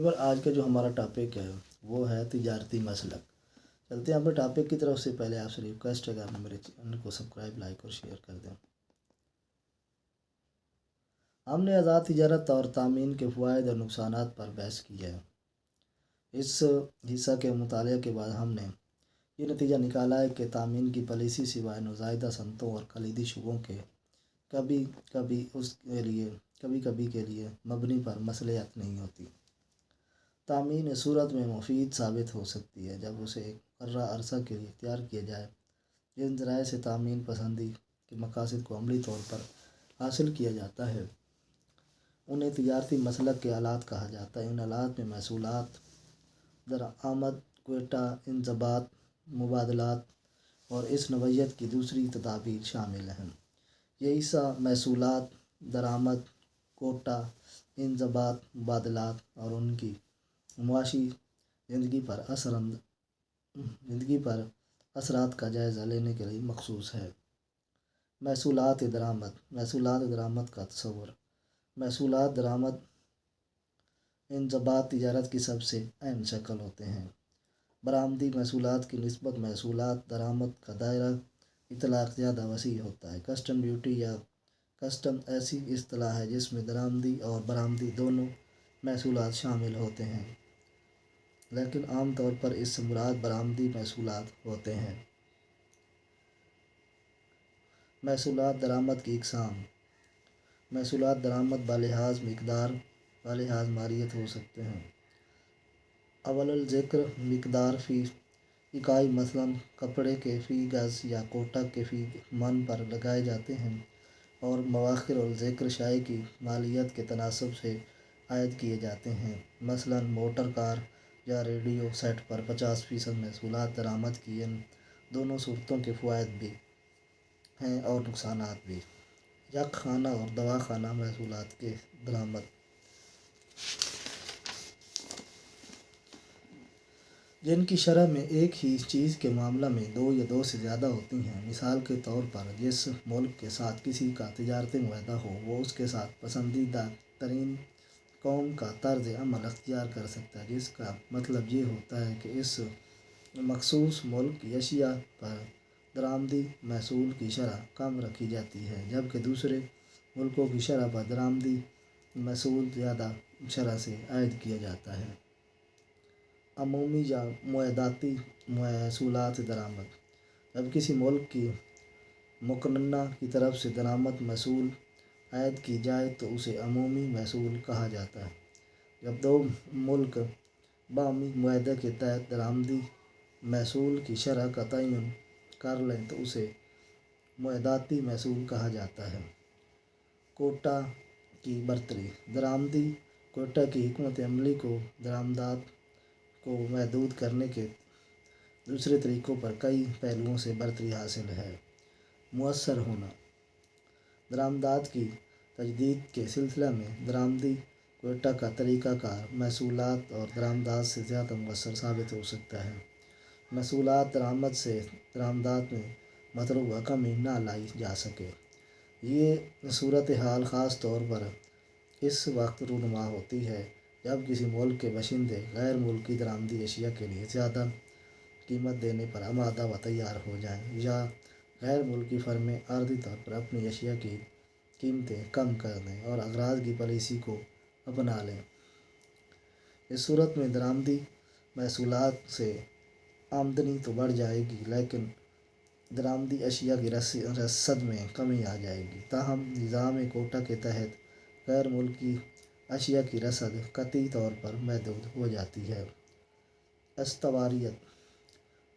Viewer आज का जो हमारा टॉपिक है वो है तिजारती मसलक। चलते हैं अपने टॉपिक की तरफ। से पहले आपसे रिक्वेस्ट है कि आपने मेरे चैनल को सब्सक्राइब, लाइक और शेयर कर दें। हमने आज़ाद तिजारत और तामीन के फ़वाइद और नुकसानात पर बहस की है। इस हिस्सा के मुताले के बाद हमने ये नतीजा निकाला है कि तामीन की पॉलिसी सिवाय नुज़ायदा सनतों और कलीदी शुबों के कभी कभी के लिए मबनी पर मसलियत नहीं होती। तामीन इस सूरत में मुफीद साबित हो सकती है जब उसे एक मुकर्रर अरसा के लिए इख्तियार किया जाए। जिन ज़राए से तामीन पसंदी के मकासद को अमली तौर पर हासिल किया जाता है उन्हें तिजारती मसलक के आलात कहा जाता है। इन आलात में महसूलात, दरामद, क्वेटा, इंज़बात, मुबादलात और इस नवैयत की दूसरी तदाबीर शामिल हैं। ये हिस्सा महसूलात, दरामद, कोटा, इंज़बात, मुबादलात और उनकी मुआशी ज़िंदगी पर असरात का जायज़ा लेने के लिए मखसूस है। महसूलात दरामद का तस्वुर। महसूलात दरामद इंज़बात तिजारत की सबसे अहम शक्ल होते हैं। बरामदी महसूलात की निस्बत महसूलात दरामद का दायरा इतलाक़ ज़्यादा वसी होता है। कस्टम ड्यूटी या कस्टम ऐसी इस्तिलाह है जिसमें दरामदी और बरामदी दोनों महसूलात शामिल होते हैं, लेकिन आम तौर पर इससे मुराद बरामदी महसूलात होते हैं। महसूलात दरामद की इक़साम। महसूलात दरामद बालिहाज मिक़दार, बालिहाज मारियत हो सकते हैं। अव्वल ज़िक्र मिक़दार फ़ी इकाई मसलन कपड़े के फ़ी गज़ या कोटा के फ़ी मन पर लगाए जाते हैं, और मवाख़िर और ज़िक्र शाई की मालियत के तनासब से आयद किए जाते हैं। मसलन मोटर कार या रेडियो सेट पर 50% महसूलात दरामद की। इन दोनों सूरतों के फ़वाइद भी हैं और नुकसानात भी। यक खाना और दवा खाना महसूलात के दरामद। जिनकी शरह में एक ही चीज़ के मामला में दो या दो से ज़्यादा होती हैं। मिसाल के तौर पर जिस मुल्क के साथ किसी का तिजारती मुआहदा हो वो उसके साथ पसंदीदा तरीन कौम का तर्ज़ अमल अख्तियार कर सकता है, जिसका मतलब ये होता है कि इस मखसूस मुल्क की अशिया पर दरामदी महसूल की शरह कम रखी जाती है, जबकि दूसरे मुल्कों की शरह पर दरामदी महसूल ज़्यादा शरह से आयद किया जाता है। अमूमी या मुआहदाती महसूलात दरामद। जब किसी मुल्क की मुकन्ना की तरफ से दरामद महसूल आयद की जाए तो उसे अमूमी महसूल कहा जाता है। जब दो मुल्क बाहमी मुआहदे के तहत दरामदी महसूल की शरह का तयन कर लें तो उसे मुआहदाती महसूल कहा जाता है। कोटा की बरतरी। दरामदी कोटा की हिकमत अमली को दरामदात को महदूद करने के दूसरे तरीक़ों पर कई पहलुओं से बरतरी हासिल है। मुअस्सर होना। दरामदात की तजदीद के सिलसिला में दरामदी कोटा का तरीक़ाकार महसूलात और दरामदात से ज़्यादा मुअस्सर साबित हो सकता है। महसूलात दरामद से दरामदात में मतलूबा कमी ना लाई जा सके। ये सूरत हाल ख़ास तौर पर इस वक्त रूनुमा होती है जब किसी मुल्क के बाशिंदे गैर मुल्की दरामदी अशिया के लिए ज़्यादा कीमत देने पर आमादा व तैयार हो जाएं, या गैर मुल्की फर्में आर्दी तौर पर अपनी अशिया की कीमतें कम कर दें और अगराज़ की पॉलिसी को अपना लें। इस सूरत में दरामदी महसूलात से आमदनी तो बढ़ जाएगी, लेकिन दरामदी अशिया की रसद में कमी आ जाएगी। ताहम निज़ाम कोटा के तहत गैर मुल्की अशिया की रसद कतई तौर पर महदूद हो जाती है। अस्तवारियत।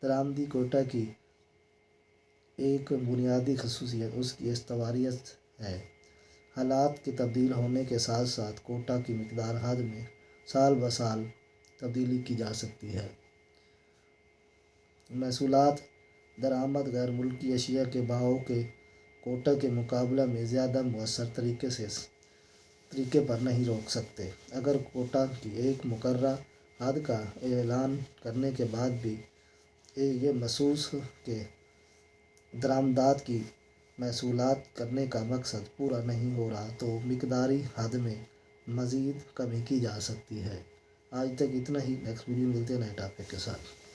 दरामदी कोटा की एक बुनियादी खसूसियत उसकी अस्तवारियत है। हालात के तब्दील होने के साथ साथ कोटा की मिक़दार हद में साल ब साल तब्दीली की जा सकती है। महसूलात दरामद गैर मुल्की अशिया के भाव के कोटा के मुकाबला में ज़्यादा मुअस्सर तरीके पर नहीं रोक सकते। अगर कोटा की एक मुकर्रर हद का ऐलान करने के बाद भी ये महसूस के दरामदात की महसूलात करने का मकसद पूरा नहीं हो रहा तो मिक़दारी हद में मज़ीद कमी की जा सकती है। آج تک اتنا ہی، نیکسٹ ویڈیو ملتے ہیں نئے ٹاپک کے ساتھ.